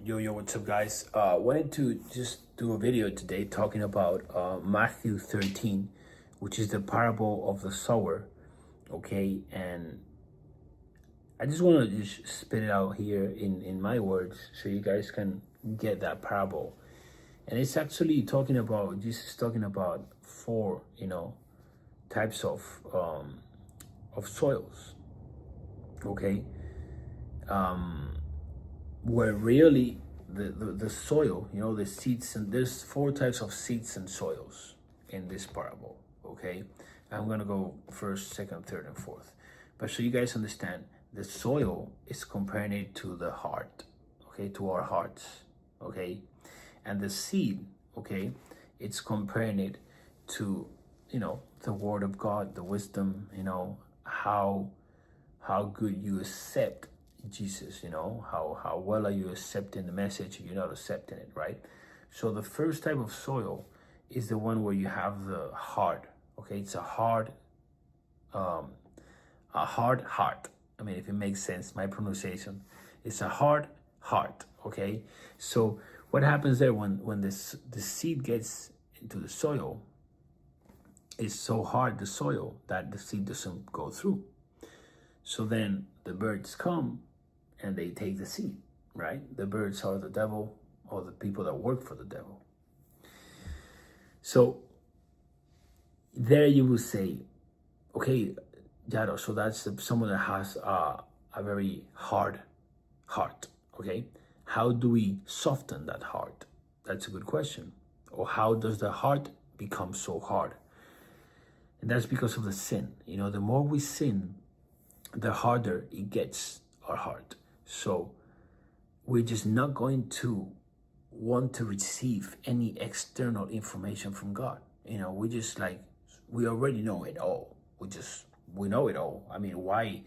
Yo, what's up, guys? Wanted to just do a video today talking about Matthew 13, which is the parable of the sower. Okay, and I just want to just spit it out here in my words so you guys can get that parable. And it's actually talking about, Jesus is talking about four, types of soils. Okay, where really the soil, the seeds, and there's four types of seeds and soils in this parable. Okay, I'm gonna go first, second, third, and fourth, but so you guys understand, the soil is comparing it to the heart, okay, to our hearts, okay, and the seed, okay, it's comparing it to the word of God, the wisdom, how good you accept Jesus, how well are you accepting the message, or you're not accepting it, right? So the first type of soil is the one where you have the heart, okay? It's a hard heart. I mean, if it makes sense, my pronunciation, it's a hard heart, okay? So what happens there when the seed gets into the soil, it's so hard, the soil, that the seed doesn't go through. So then the birds come and they take the seed, right? The birds are the devil, or the people that work for the devil. So there you will say, okay, Jado, so that's someone that has a very hard heart, okay? How do we soften that heart? That's a good question. Or how does the heart become so hard? And that's because of the sin. The more we sin, the harder it gets, our heart. So we're just not going to want to receive any external information from God. We just we already know it all. We know it all. I mean, why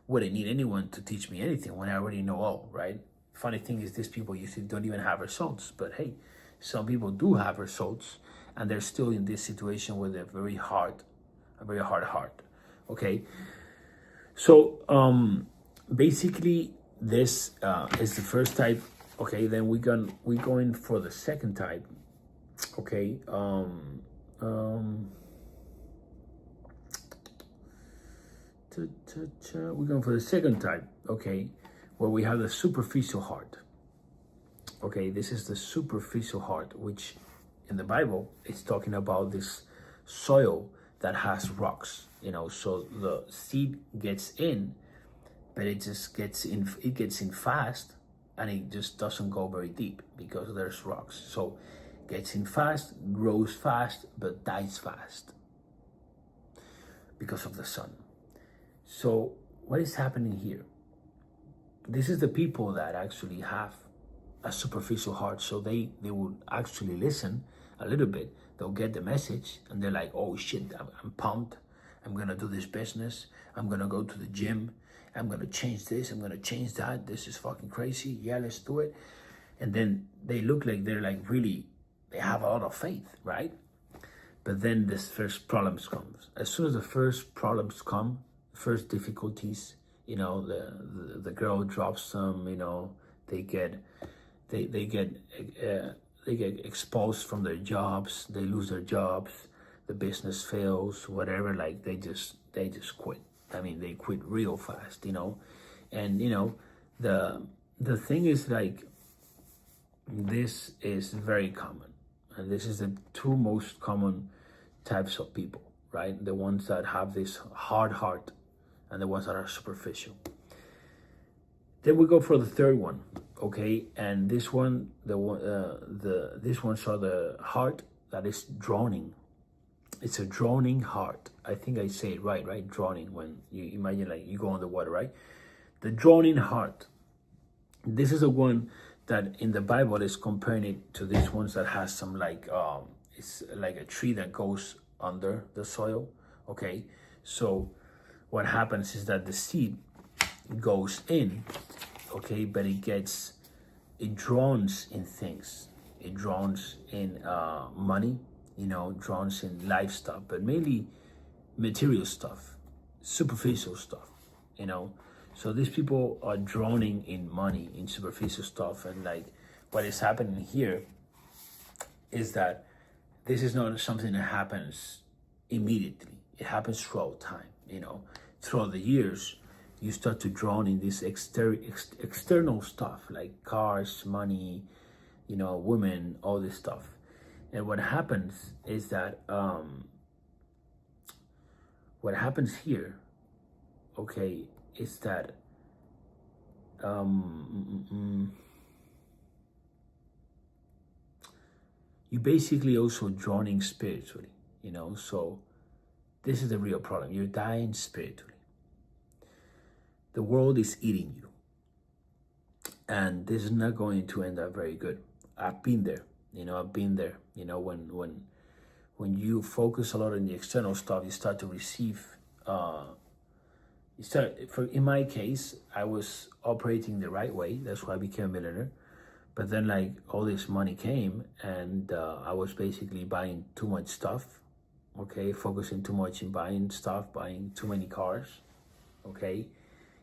would I need anyone to teach me anything when I already know all, right? Funny thing is, these people usually don't even have results. But hey, some people do have results, and they're still in this situation where they're a very hard heart. Okay. So basically this is the first type. Okay, then we're going for the second type. Okay, we're going for the second type. Okay, where we have the superficial heart. Okay, this is the superficial heart, which in the Bible it's talking about this soil that has rocks. So the seed gets in, but it just gets in fast, and it just doesn't go very deep because there's rocks. So gets in fast, grows fast, but dies fast because of the sun. So what is happening here? This is the people that actually have a superficial heart. So they will actually listen a little bit. They'll get the message and they're like, oh shit, I'm pumped. I'm gonna do this business. I'm gonna go to the gym. I'm gonna change this. I'm gonna change that. This is fucking crazy. Yeah, let's do it. And then they look like they're really, they have a lot of faith, right? But then this first problems comes. As soon as the first problems come, first difficulties, the girl drops them, they get exposed from their jobs, they lose their jobs, the business fails, whatever, they just quit. I mean, they quit real fast, and the thing is, this is very common, and this is the two most common types of people, right? The ones that have this hard heart and the ones that are superficial. Then we go for the third one. Okay, and this one, this one saw the heart that is droning. It's a droning heart. I think I say it right? Droning, when you imagine you go on the water, right? The droning heart. This is the one that in the Bible is comparing it to these ones that has some it's like a tree that goes under the soil. Okay, so what happens is that the seed goes in, okay, but it drowns in things. It drowns in money, drowns in life stuff, but mainly material stuff, superficial stuff, So these people are drowning in money, in superficial stuff, and like what is happening here is that this is not something that happens immediately. It happens throughout time, throughout the years. You start to drown in this external stuff like cars, money, women, all this stuff. And what happens is that what happens here, okay, is that you basically also drowning spiritually, so this is the real problem. You're dying spiritually. The world is eating you, and this is not going to end up very good. I've been there, when you focus a lot on the external stuff, you start to receive, in my case, I was operating the right way. That's why I became a millionaire. But then like all this money came, and I was basically buying too much stuff, okay? Focusing too much in buying stuff, buying too many cars, okay?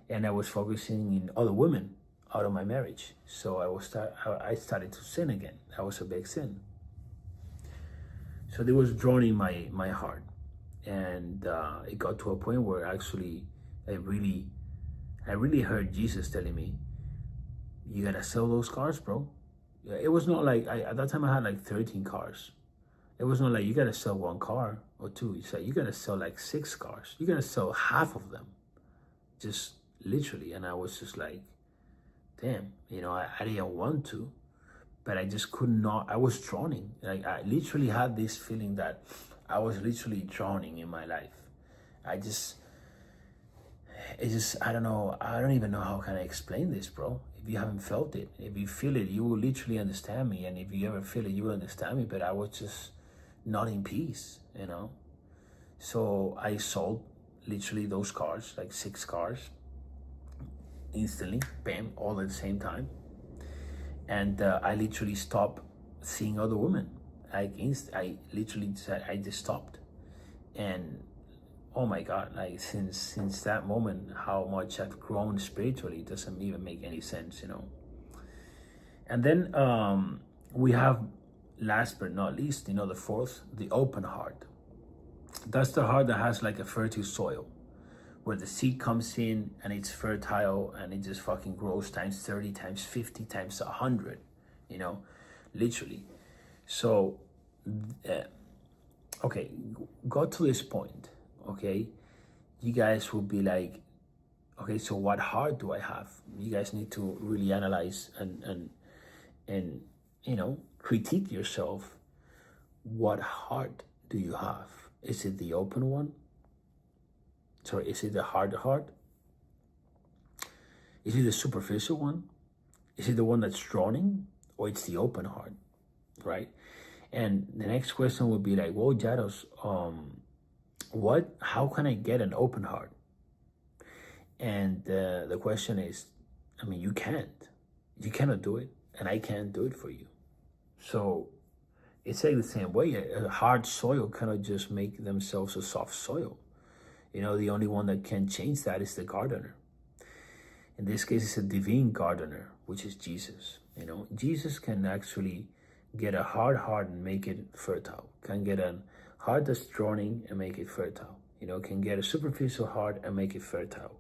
And I was focusing in other women out of my marriage. So I started to sin again. That was a big sin. So there was drowning my heart. And it got to a point where actually I really heard Jesus telling me, you gotta sell those cars, bro. It was not like, at that time I had like 13 cars. It was not like you gotta sell one car or two. He said, you gotta sell like 6 cars. You gotta sell half of them. Just literally. And I was just like, damn, I didn't want to, but I just could not. I was drowning. Like I literally had this feeling that I was literally drowning in my life. I don't know. I don't even know how can I explain this, bro. If you haven't felt it, if you feel it, you will literally understand me. And if you ever feel it, you will understand me. But I was just not in peace, So I sold literally those cars, like 6 cars, instantly, bam, all at the same time. And I literally stopped seeing other women. I literally said, I just stopped. And oh my God, like since that moment, how much I've grown spiritually doesn't even make any sense, And then we have, last but not least, the fourth, the open heart. That's the heart that has like a fertile soil, where the seed comes in and it's fertile and it just fucking grows times 30, times 50, times 100, literally. So, okay, got to this point, okay, you guys will be like, okay, so what heart do I have? You guys need to really analyze and critique yourself. What heart do you have? Is it the open one? Sorry, is it the hard heart? Is it the superficial one? Is it the one that's drowning? Or it's the open heart, right? And the next question would be like, well, LLADOS, how can I get an open heart? And the question is, you can't. You cannot do it, and I can't do it for you. So it's like the same way. A hard soil cannot just make themselves a soft soil. The only one that can change that is the gardener. In this case, it's a divine gardener, which is Jesus. Jesus can actually get a hard heart and make it fertile. Can get a heart that's drowning and make it fertile. Can get a superficial heart and make it fertile.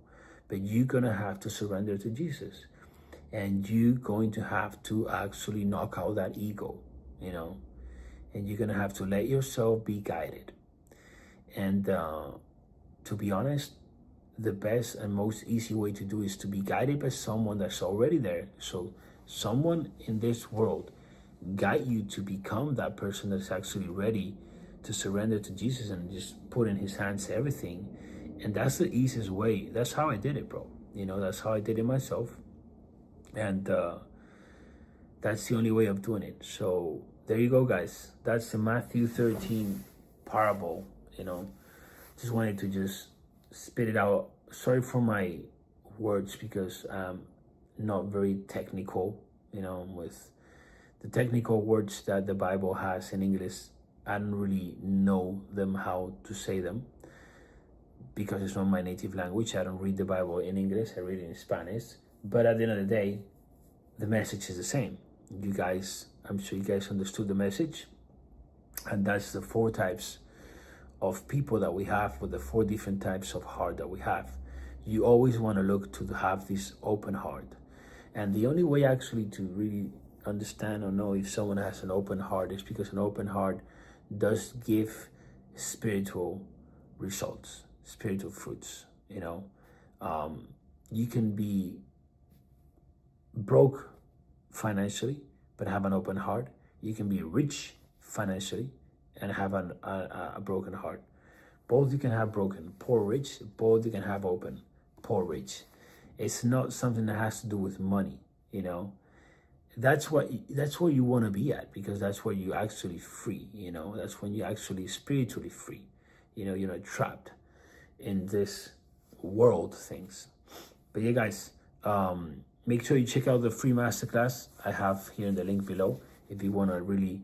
But you're gonna have to surrender to Jesus. And you're going to have to actually knock out that ego, and you're gonna have to let yourself be guided. And to be honest, the best and most easy way to do is to be guided by someone that's already there. So someone in this world guide you to become that person that's actually ready to surrender to Jesus and just put in his hands everything. And that's the easiest way. That's how I did it, bro. That's how I did it myself. And that's the only way of doing it. So there you go, guys. That's the Matthew 13 parable. Just wanted to just spit it out. Sorry for my words, because I'm not very technical, with the technical words that the Bible has in English. I don't really know them, how to say them. because it's not my native language. I don't read the Bible in English, I read it in Spanish. But at the end of the day, the message is the same. You guys, I'm sure you guys understood the message. And that's the 4 types of people that we have, with the 4 different types of heart that we have. You always want to look to have this open heart. And the only way actually to really understand or know if someone has an open heart is because an open heart does give spiritual results, spiritual fruits. You can be broke financially but have an open heart. You can be rich financially and have a broken heart. Both you can have broken, poor, rich. Both you can have open, poor, rich. It's not something that has to do with money. That's what you want to be at, because that's where you actually free. That's when you're actually spiritually free. You're not trapped in this world things. But yeah, guys, make sure you check out the free masterclass I have here in the link below if you want to really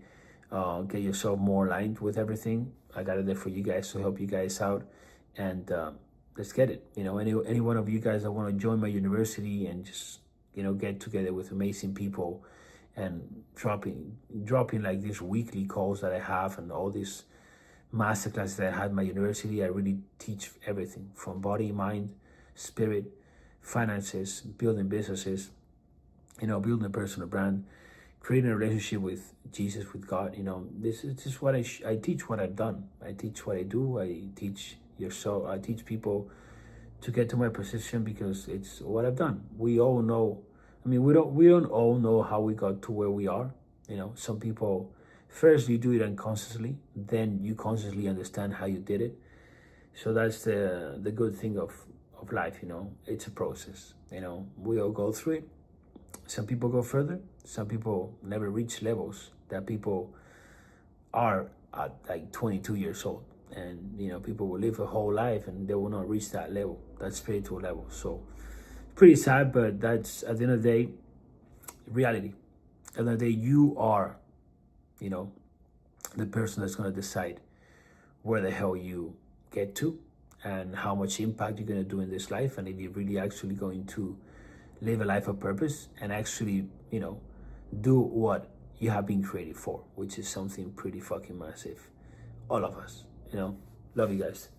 get yourself more aligned with everything. I got it there for you guys to help you guys out, and let's get it. Any one of you guys that want to join my university and just get together with amazing people and dropping like these weekly calls that I have and all these masterclasses that I had in my university. I really teach everything from body, mind, spirit, finances, building businesses, building a personal brand, creating a relationship with Jesus, with God. This is what I teach, what I've done. I teach what I do. I teach people to get to my position because it's what I've done. We all know. We don't all know how we got to where we are. Some people, first you do it unconsciously, then you consciously understand how you did it. So that's the good thing of life. It's a process. We all go through it. Some people go further. Some people never reach levels that people are at like 22 years old. And, people will live a whole life and they will not reach that level, that spiritual level. So pretty sad, but that's, at the end of the day, reality. At the end of the day, you are, the person that's going to decide where the hell you get to and how much impact you're going to do in this life, and if you're really actually going to live a life of purpose and actually, do what you have been created for, which is something pretty fucking massive. All of us, love you guys.